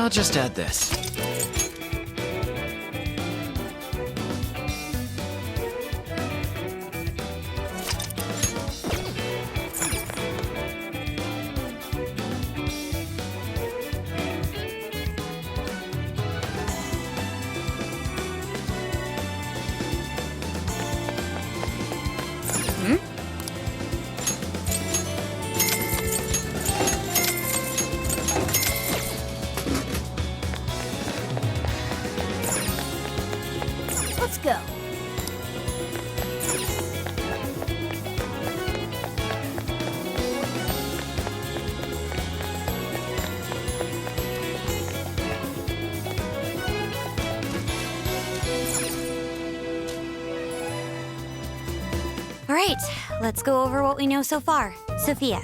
I'll just add this. Let's go. All right, let's go over what we know so far. Sophia,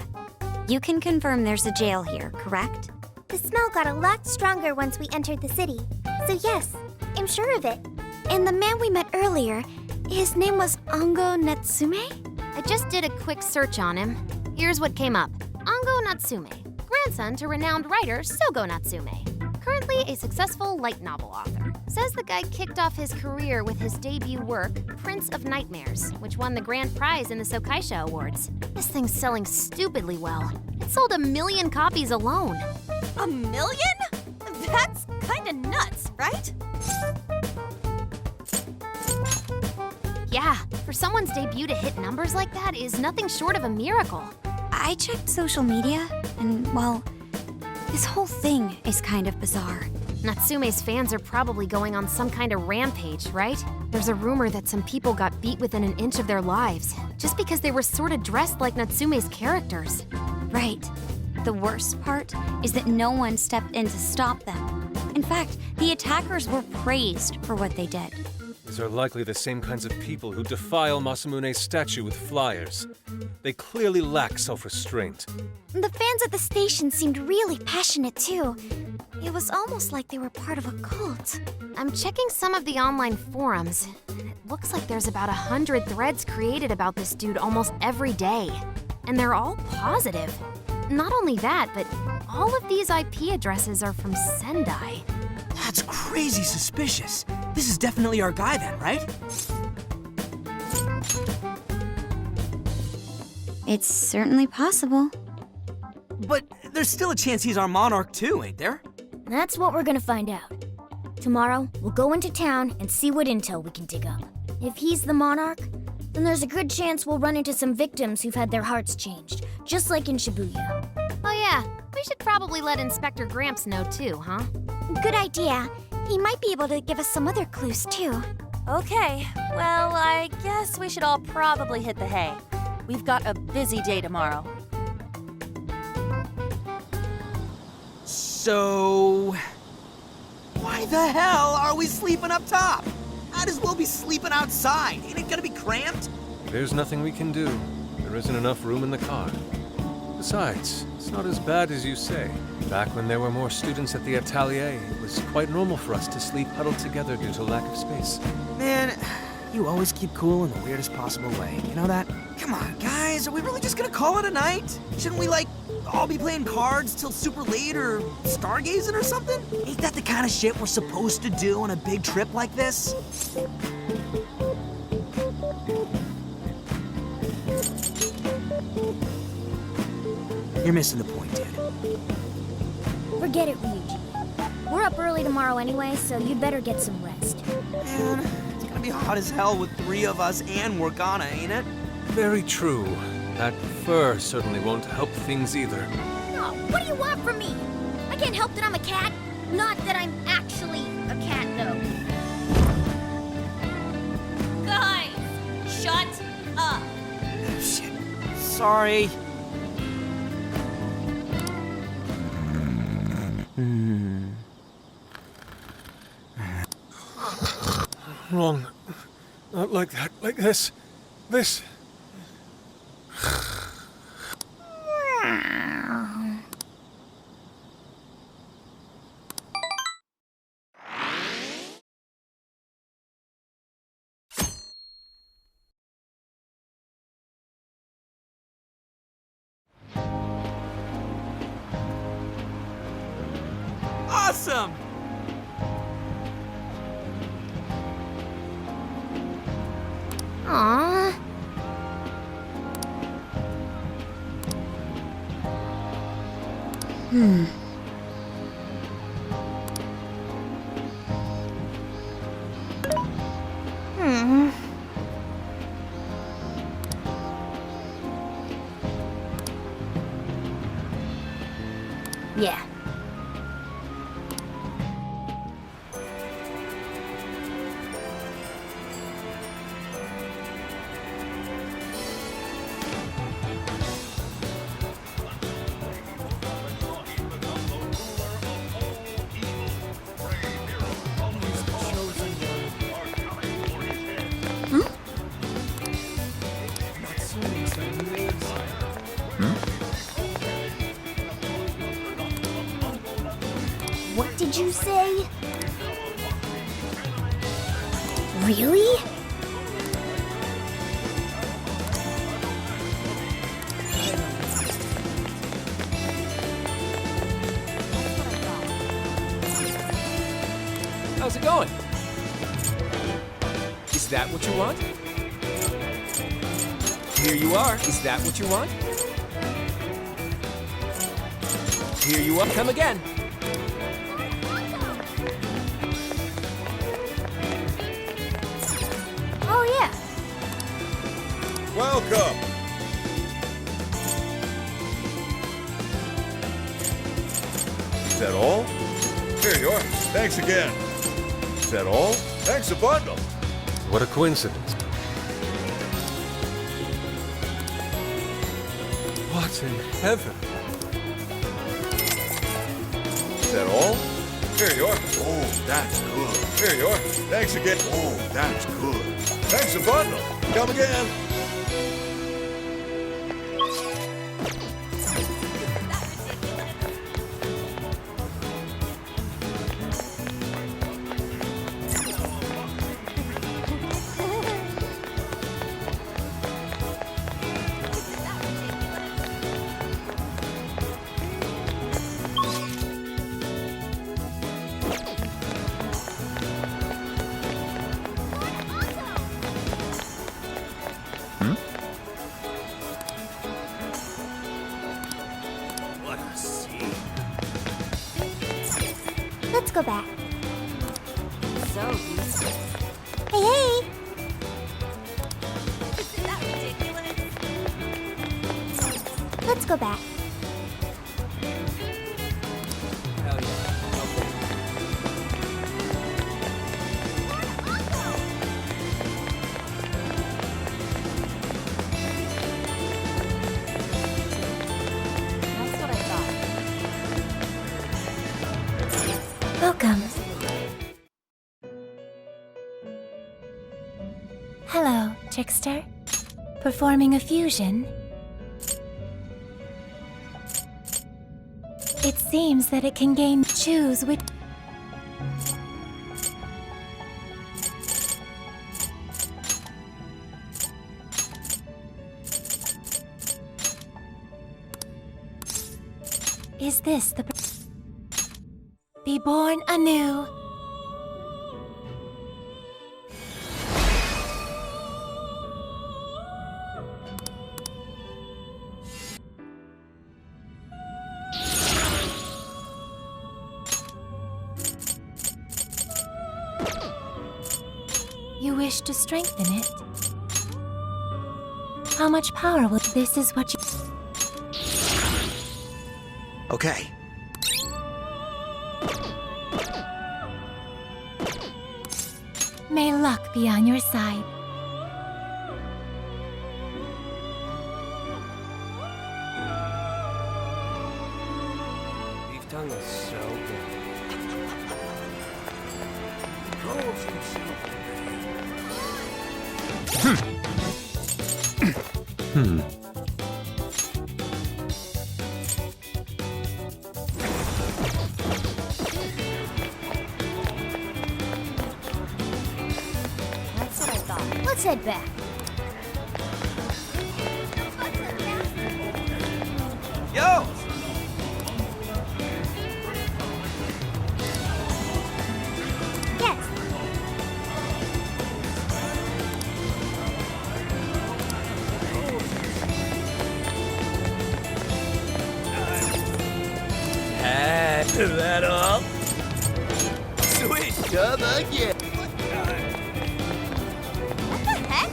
you can confirm there's a jail here, correct? The smell got a lot stronger once we entered the city. So yes, I'm sure of it. And the man we met earlier, his name was Ango Natsume? I just did a quick search on him. Here's what came up. Ango Natsume, grandson to renowned writer Sogo Natsume. Currently a successful light novel author. Says the guy kicked off his career with his debut work, Prince of Nightmares, which won the grand prize in the Sokaisha Awards. This thing's selling stupidly well. It sold 1 million copies alone. 1 million? That's kinda nuts, right? Yeah, for someone's debut to hit numbers like that is nothing short of a miracle. I checked social media, and, well, this whole thing is kind of bizarre. Natsume's fans are probably going on some kind of rampage, right? There's a rumor that some people got beat within an inch of their lives, just because they were sort of dressed like Natsume's characters. Right. The worst part is that no one stepped in to stop them. In fact, the attackers were praised for what they did. These are likely the same kinds of people who defile Masamune's statue with flyers. They clearly lack self-restraint. The fans at the station seemed really passionate too. It was almost like they were part of a cult. I'm checking some of the online forums. It looks like there's about 100 threads created about this dude almost every day. And they're all positive. Not only that, but all of these IP addresses are from Sendai. That's crazy suspicious. This is definitely our guy then, right? It's certainly possible. But there's still a chance he's our monarch too, ain't there? That's what we're gonna find out. Tomorrow, we'll go into town and see what intel we can dig up. If he's the monarch, then there's a good chance we'll run into some victims who've had their hearts changed, just like in Shibuya. Oh yeah, we should probably let Inspector Gramps know too, huh? Good idea. He might be able to give us some other clues too. Okay, well, I guess we should all probably hit the hay. We've got a busy day tomorrow. So... why the hell are we sleeping up top? Might as well be sleeping outside. Ain't it gonna be cramped? There's nothing we can do. There isn't enough room in the car. Besides, it's not as bad as you say. Back when there were more students at the atelier, it was quite normal for us to sleep huddled together due to lack of space. Man, you always keep cool in the weirdest possible way. You know that? Come on, guys. Are we really just gonna call it a night? Shouldn't we, like, all be playing cards till super late or stargazing or something? Ain't that the kind of shit we're supposed to do on a big trip like this? You're missing the point, dude. Forget it, Ryuji. We're up early tomorrow anyway, so you'd better get some rest. Man, it's gonna be hot as hell with 3 of us and Morgana, ain't it? Very true. That fur certainly won't help things either. Oh, what do you want from me? I can't help that I'm a cat. Not that I'm actually a cat, though. Guys, shut up. Shit. Sorry. Wrong. Not like that. Like this. This. awesome! Aww. Hmm. Yeah. What did you say? Really? How's it going? Is that what you want? Here you are. Is that what you want? Here you are. Come again. Oh, yeah. Welcome. Is that all? Here you are. Thanks again. Is that all? Thanks a bundle. What a coincidence. What in heaven? Is that all? Here you are. Oh, that's good. Here you are. Thanks again. Oh, that's good. Thanks a bundle. Come again. Let's go back. So useful. Hey, hey! Isn't that ridiculous? Let's go back. Hell yeah. That's what I thought. Welcome. Hello, trickster. Performing a fusion? It seems that it can choose which... Is this the... Be born anew. You wish to strengthen it? How much power will... This is what you... Okay. May luck be on your side. Beef tongue is so good. That's what I thought. Let's head back. Yo! That all? Sweet, come again. What the heck?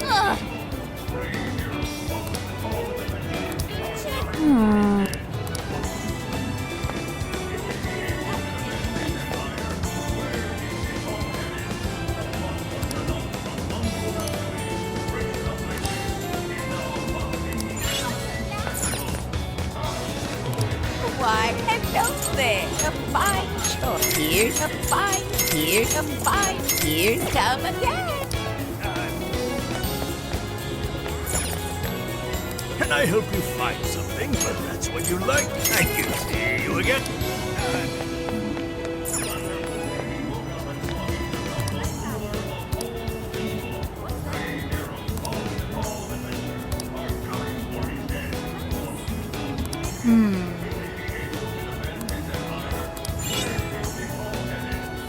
Ugh. Why, hello there. A fine choice. Here's a fine. Here's a fine. Here's come again. Can I help you find something? But that's what you like. Thank you. See you again.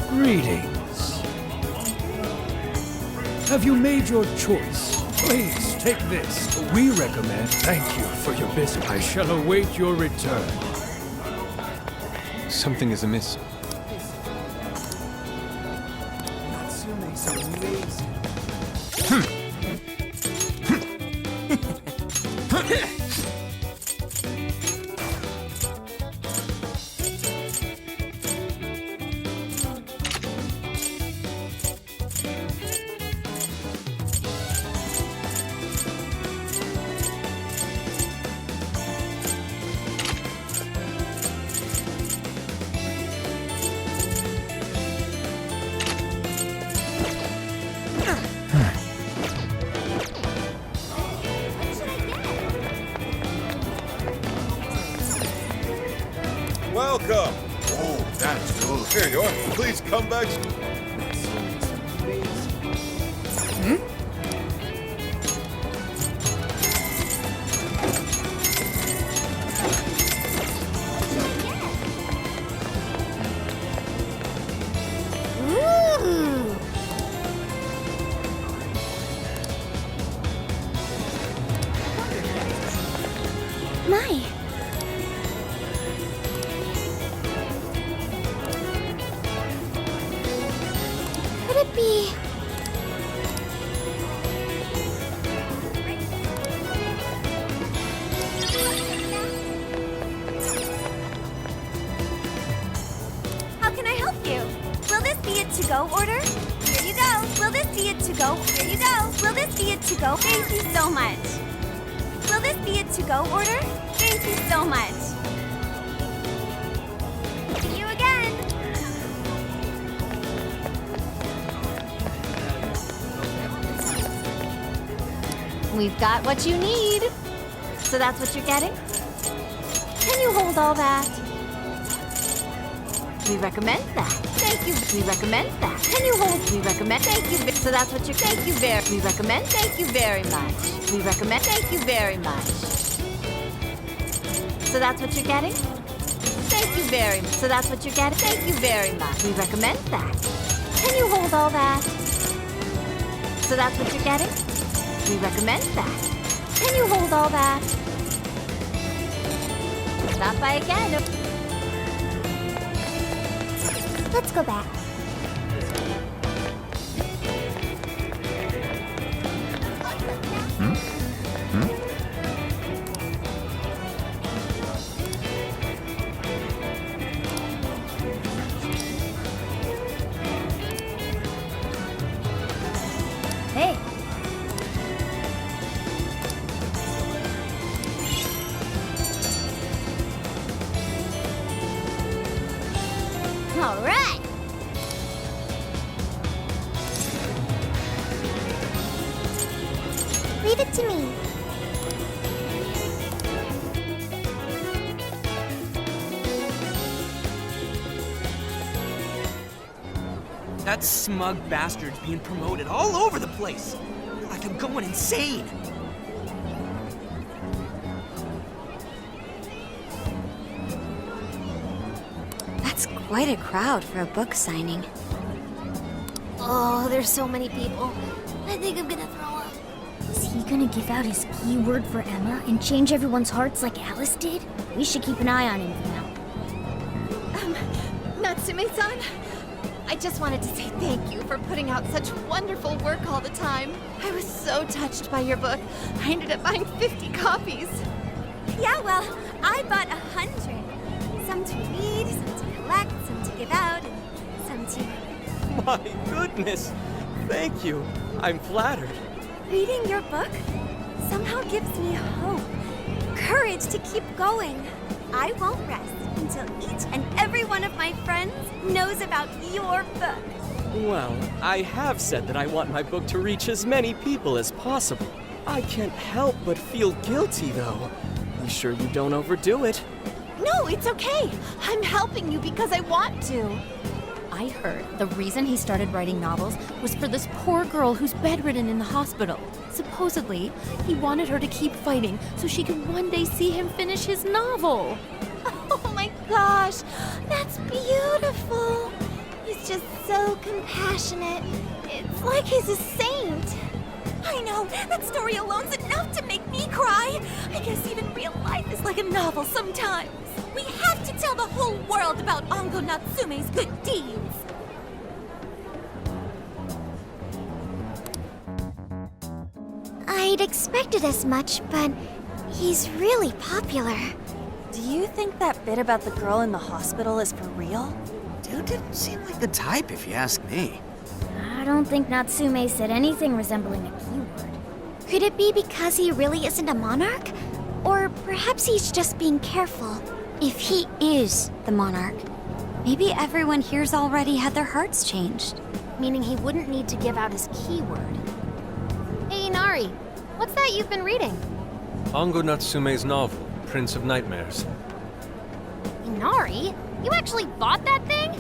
Greetings. Have you made your choice? Please take this. We recommend. Thank you for your business. I shall await your return. Something is amiss. Natsume's amazing. Welcome. Oh, that's good. Here you are. Please come back. Ooh! My. Could it be? How can I help you? Will this be a to-go order? Here you go. Will this be a to-go? Here you go. Will this be a to-go? Thank you so much. Will this be a to-go order? Thank you so much. See you again. We've got what you need. So that's what you're getting? Can you hold all that? We recommend that. Thank you. We recommend that. Can you hold? We recommend. Thank you. So that's what you're. Thank you very. We recommend. Thank you very much. We recommend. Thank you very much. So that's what you're getting. Thank you very much. So that's what you're getting. Thank you very much. We recommend that. Can you hold all that? So that's what you're getting. We recommend that. Can you hold all that? Stop by again. Let's go back. Hey. All right. Leave it to me. That smug bastard's being promoted all over the place. Like I'm going insane. That's quite a crowd for a book signing. Oh, there's so many people. I think I'm gonna throw up. Is he gonna give out his keyword for Emma and change everyone's hearts like Alice did? We should keep an eye on him now. Natsume-san, I just wanted to say thank you for putting out such wonderful work all the time. I was so touched by your book. I ended up buying 50 copies. Yeah, well, I bought 100. Some to read, some to collect, some to give out, and some to... My goodness! Thank you. I'm flattered. Reading your book somehow gives me hope, courage to keep going. I won't rest until each and every one of my friends knows about your book. Well, I have said that I want my book to reach as many people as possible. I can't help but feel guilty, though. Be sure you don't overdo it. No, it's okay. I'm helping you because I want to. I heard the reason he started writing novels was for this poor girl who's bedridden in the hospital. Supposedly, he wanted her to keep fighting so she could one day see him finish his novel. Oh my gosh, that's beautiful. He's just so compassionate. It's like he's a saint. I know, that story alone's enough to make me cry. I guess even real life is like a novel sometimes. We have to tell the whole world about Ango Natsume's good deeds. I'd expected as much, but he's really popular. Do you think that bit about the girl in the hospital is for real? Dude didn't seem like the type, if you ask me. I don't think Natsume said anything resembling a keyword. Could it be because he really isn't a monarch? Or perhaps he's just being careful. If he is the monarch, maybe everyone here's already had their hearts changed. Meaning he wouldn't need to give out his keyword. Hey, Inari, what's that you've been reading? Ango Natsume's novel, Prince of Nightmares. Inari? You actually bought that thing?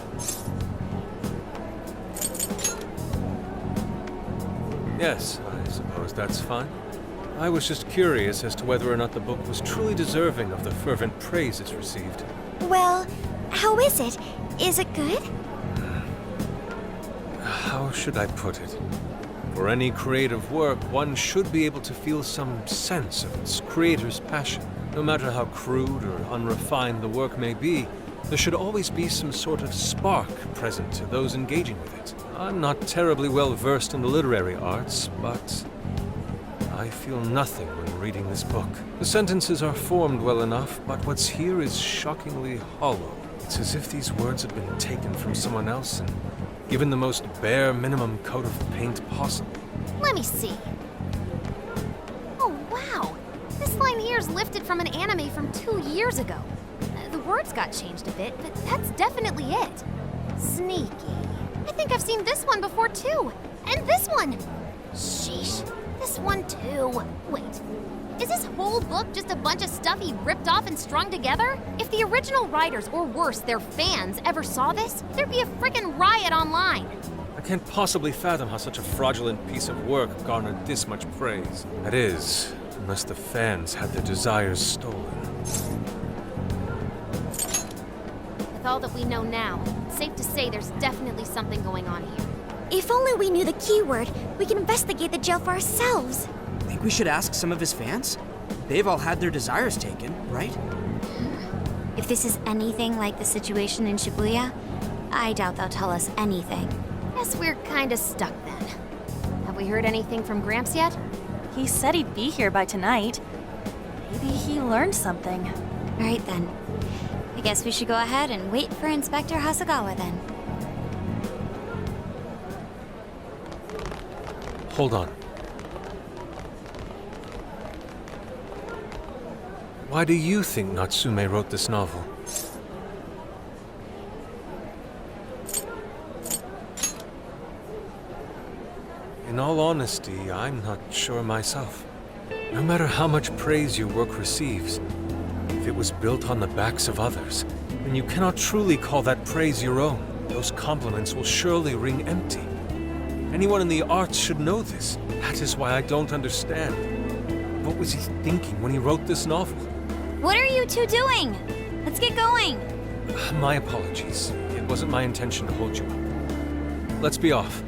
Yes, I suppose that's fine. I was just curious as to whether or not the book was truly deserving of the fervent praise it's received. Well, how is it? Is it good? How should I put it? For any creative work, one should be able to feel some sense of its creator's passion. No matter how crude or unrefined the work may be, there should always be some sort of spark present to those engaging with it. I'm not terribly well versed in the literary arts, but I feel nothing when reading this book. The sentences are formed well enough, but what's here is shockingly hollow. It's as if these words had been taken from someone else and given the most bare minimum coat of paint possible. Let me see. Oh, wow. This line here is lifted from an anime from 2 years ago. The words got changed a bit, but that's definitely it. Sneaky. I think I've seen this one before, too. And this one. Sheesh. This one, too. Wait. Is this whole book just a bunch of stuff he ripped off and strung together? If the original writers, or worse, their fans, ever saw this, there'd be a frickin' riot online. I can't possibly fathom how such a fraudulent piece of work garnered this much praise. That is, unless the fans had their desires stolen. With all that we know now, it's safe to say there's definitely something going on here. If only we knew the keyword, we can investigate the jail for ourselves. Think we should ask some of his fans? They've all had their desires taken, right? If this is anything like the situation in Shibuya, I doubt they'll tell us anything. Guess we're kinda stuck then. Have we heard anything from Gramps yet? He said he'd be here by tonight. Maybe he learned something. All right then. I guess we should go ahead and wait for Inspector Hasagawa then. Hold on. Why do you think Natsume wrote this novel? In all honesty, I'm not sure myself. No matter how much praise your work receives, if it was built on the backs of others, then you cannot truly call that praise your own. Those compliments will surely ring empty. Anyone in the arts should know this. That is why I don't understand. What was he thinking when he wrote this novel? What are you two doing? Let's get going. My apologies. It wasn't my intention to hold you up. Let's be off.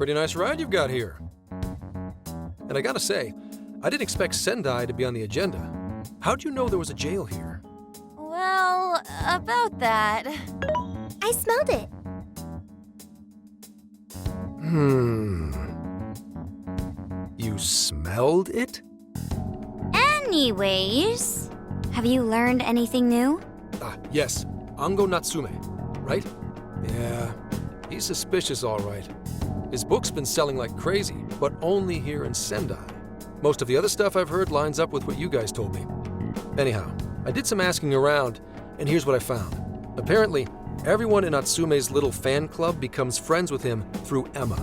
Pretty nice ride you've got here. And I gotta say, I didn't expect Sendai to be on the agenda. How'd you know there was a jail here? Well, about that. I smelled it. You smelled it? Anyways, have you learned anything new? Ah, yes. Ango Natsume, right? Yeah, he's suspicious, all right. His book's been selling like crazy, but only here in Sendai. Most of the other stuff I've heard lines up with what you guys told me. Anyhow, I did some asking around, and here's what I found. Apparently, everyone in Natsume's little fan club becomes friends with him through Emma.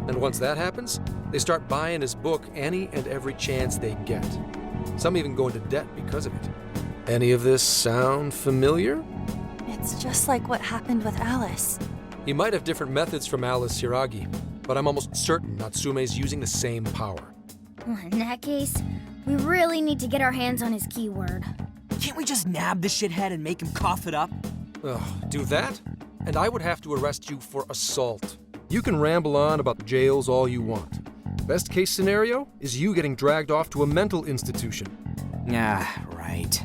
And once that happens, they start buying his book any and every chance they get. Some even go into debt because of it. Any of this sound familiar? It's just like what happened with Alice. He might have different methods from Alice Hiragi, but I'm almost certain Natsume's using the same power. In that case, we really need to get our hands on his keyword. Can't we just nab the shithead and make him cough it up? Ugh, do that? And I would have to arrest you for assault. You can ramble on about jails all you want. Best case scenario is you getting dragged off to a mental institution. Ah, right.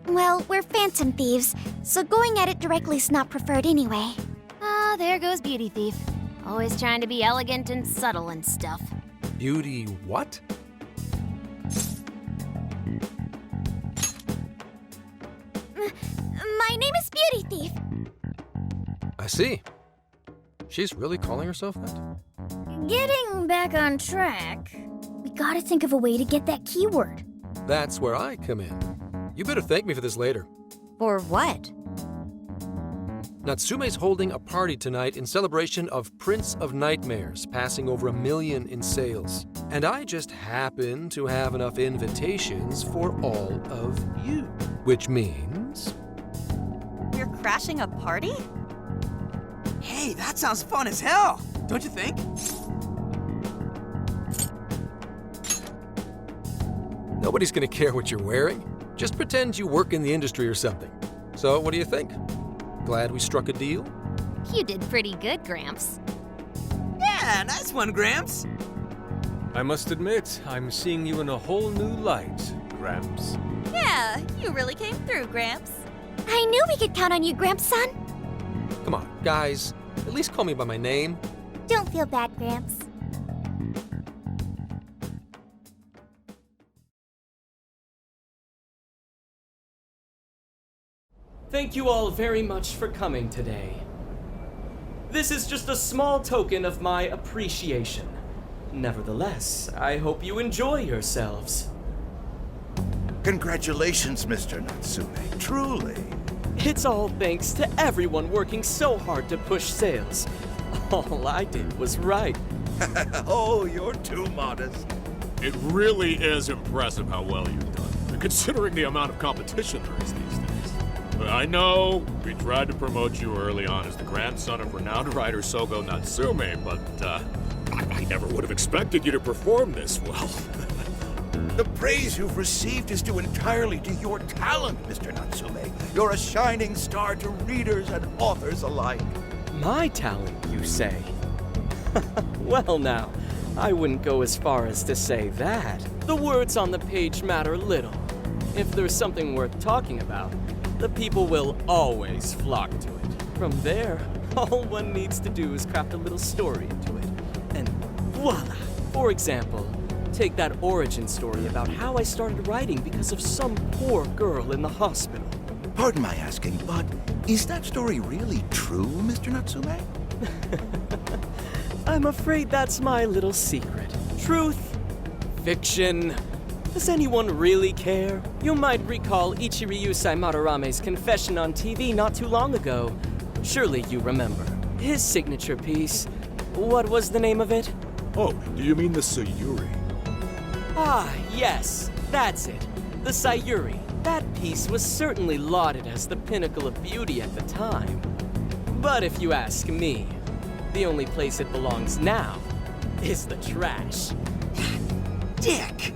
Well, we're phantom thieves, so going at it directly's not preferred anyway. Ah, there goes Beauty Thief. Always trying to be elegant and subtle and stuff. Beauty what? My name is Beauty Thief. I see. She's really calling herself that? Getting back on track, we gotta think of a way to get that keyword. That's where I come in. You better thank me for this later. For what? Natsume's holding a party tonight in celebration of Prince of Nightmares passing over 1 million in sales. And I just happen to have enough invitations for all of you. Which means... You're crashing a party? Hey, that sounds fun as hell, don't you think? Nobody's gonna care what you're wearing. Just pretend you work in the industry or something. So, what do you think? Glad we struck a deal? You did pretty good, Gramps. Yeah, nice one, Gramps. I must admit, I'm seeing you in a whole new light, Gramps. Yeah, you really came through, Gramps. I knew we could count on you, Gramps-son. Come on, guys. At least call me by my name. Don't feel bad, Gramps. Thank you all very much for coming today. This is just a small token of my appreciation. Nevertheless, I hope you enjoy yourselves. Congratulations, Mr. Natsume. Truly. It's all thanks to everyone working so hard to push sales. All I did was write. Oh, you're too modest. It really is impressive how well you've done, considering the amount of competition there is these days. I know we tried to promote you early on as the grandson of renowned writer Sogo Natsume, but I never would have expected you to perform this well. The praise you've received is due entirely to your talent, Mr. Natsume. You're a shining star to readers and authors alike. My talent, you say? Well now, I wouldn't go as far as to say that. The words on the page matter little. If there's something worth talking about, the people will always flock to it. From there, all one needs to do is craft a little story into it. And voila! For example, take that origin story about how I started writing because of some poor girl in the hospital. Pardon my asking, but is that story really true, Mr. Natsume? I'm afraid that's my little secret. Truth, fiction. Does anyone really care? You might recall Ichiryu Madarame's confession on TV not too long ago. Surely you remember. His signature piece. What was the name of it? Oh, do you mean the Sayuri? Ah, yes, that's it. The Sayuri. That piece was certainly lauded as the pinnacle of beauty at the time. But if you ask me, the only place it belongs now is the trash. Dick!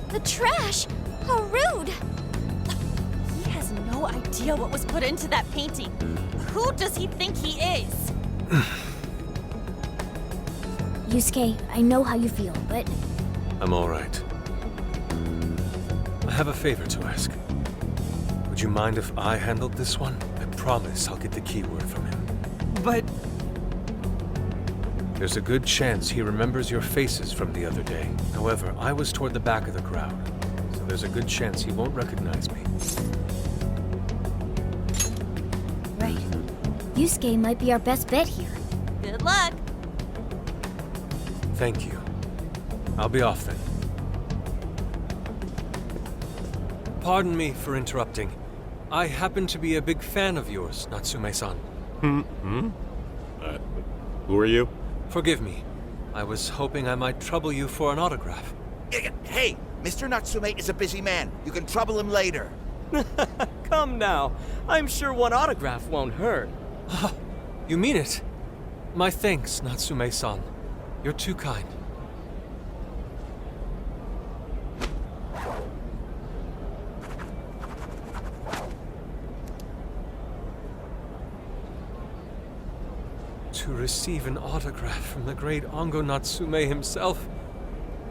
The trash? How rude! He has no idea what was put into that painting. Who does he think he is? Yusuke, I know how you feel, but I'm all right. I have a favor to ask. Would you mind if I handled this one? I promise I'll get the keyword from him. But There's a good chance he remembers your faces from the other day. However, I was toward the back of the crowd, so there's a good chance he won't recognize me. right. Yusuke might be our best bet here. Good luck. Thank you. I'll be off then. Pardon me for interrupting. I happen to be a big fan of yours, Natsume-san. Who are you? Forgive me. I was hoping I might trouble you for an autograph. Hey, Mr. Natsume is a busy man. You can trouble him later. Come now. I'm sure one autograph won't hurt. You mean it? My thanks, Natsume-san. You're too kind. To receive an autograph from the great Ango Natsume himself,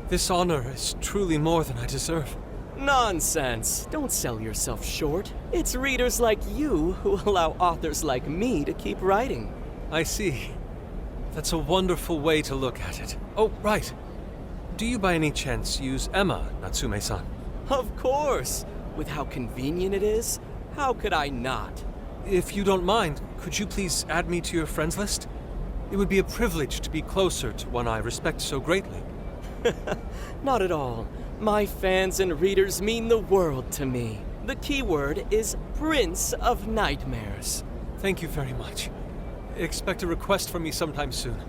this honor is truly more than I deserve. Nonsense. Don't sell yourself short. It's readers like you who allow authors like me to keep writing. I see. That's a wonderful way to look at it. Oh, right. Do you by any chance use Emma, Natsume-san? Of course. With how convenient it is, how could I not? If you don't mind, could you please add me to your friends list? It would be a privilege to be closer to one I respect so greatly. Not at all. My fans and readers mean the world to me. The keyword is Prince of Nightmares. Thank you very much. Expect a request from me sometime soon.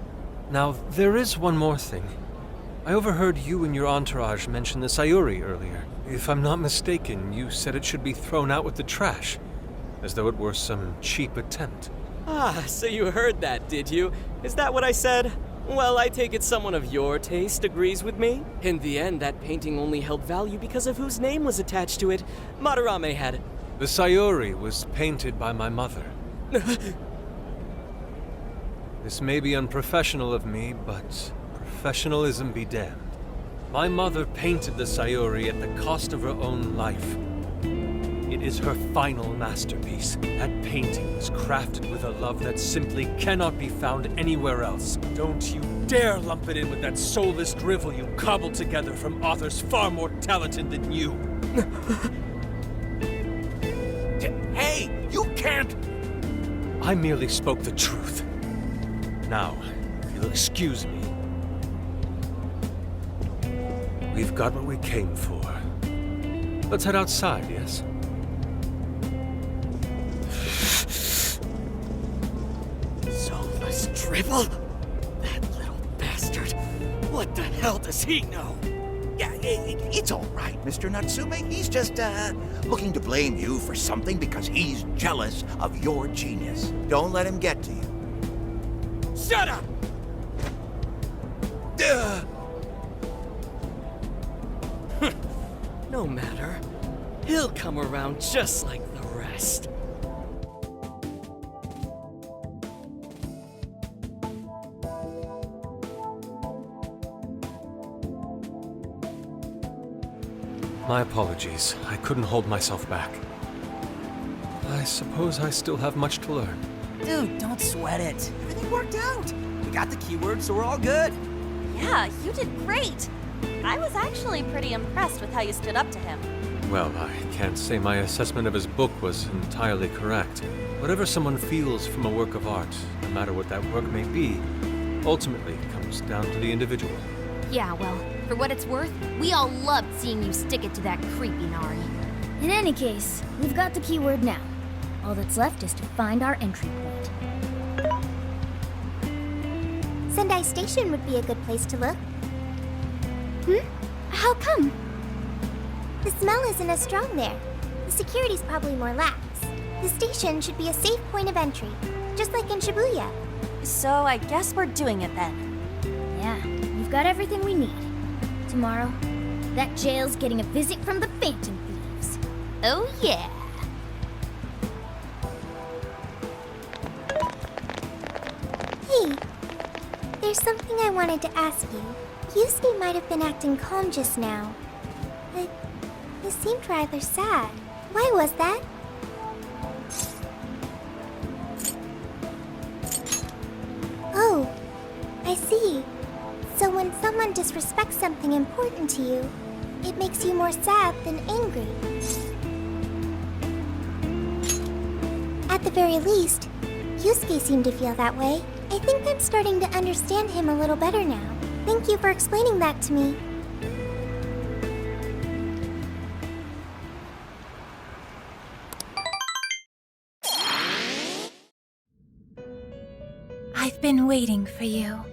Now, there is one more thing. I overheard you and your entourage mention the Sayuri earlier. If I'm not mistaken, you said it should be thrown out with the trash, as though it were some cheap attempt. Ah, so you heard that, did you? Is that what I said? Well, I take it someone of your taste agrees with me. In the end, that painting only held value because of whose name was attached to it. Madarame had... The Sayuri was painted by my mother. This may be unprofessional of me, but professionalism be damned. My mother painted the Sayuri at the cost of her own life. It is her final masterpiece. That painting was crafted with a love that simply cannot be found anywhere else. Don't you dare lump it in with that soulless drivel you cobbled together from authors far more talented than you. Hey, you can't... I merely spoke the truth. Now, if you'll excuse me. We've got what we came for. Let's head outside, yes? Soulless drivel? That little bastard. What the hell does he know? Yeah, it's all right, Mr. Natsume. He's just, looking to blame you for something because he's jealous of your genius. Don't let him get to you. Shut up! No matter. He'll come around just like the rest. My apologies. I couldn't hold myself back. I suppose I still have much to learn. dude, don't sweat it. Everything worked out. We got the keyword, so we're all good. Yeah, you did great. I was actually pretty impressed with how you stood up to him. Well, I can't say my assessment of his book was entirely correct. Whatever someone feels from a work of art, no matter what that work may be, ultimately comes down to the individual. Yeah, well, for what it's worth, we all loved seeing you stick it to that creepy Nari. In any case, we've got the keyword now. All that's left is to find our entry point. Sendai Station would be a good place to look. How come? The smell isn't as strong there. The security's probably more lax. The station should be a safe point of entry, just like in Shibuya. So I guess we're doing it then. Yeah, we've got everything we need. Tomorrow, that jail's getting a visit from the Phantom Thieves. Oh yeah. Hey, There's something I wanted to ask you. Yusuke might have been acting calm just now, but he seemed rather sad. Why was that? Oh, I see. So when someone disrespects something important to you, it makes you more sad than angry. At the very least, Yusuke seemed to feel that way. I think I'm starting to understand him a little better now. Thank you for explaining that to me. I've been waiting for you.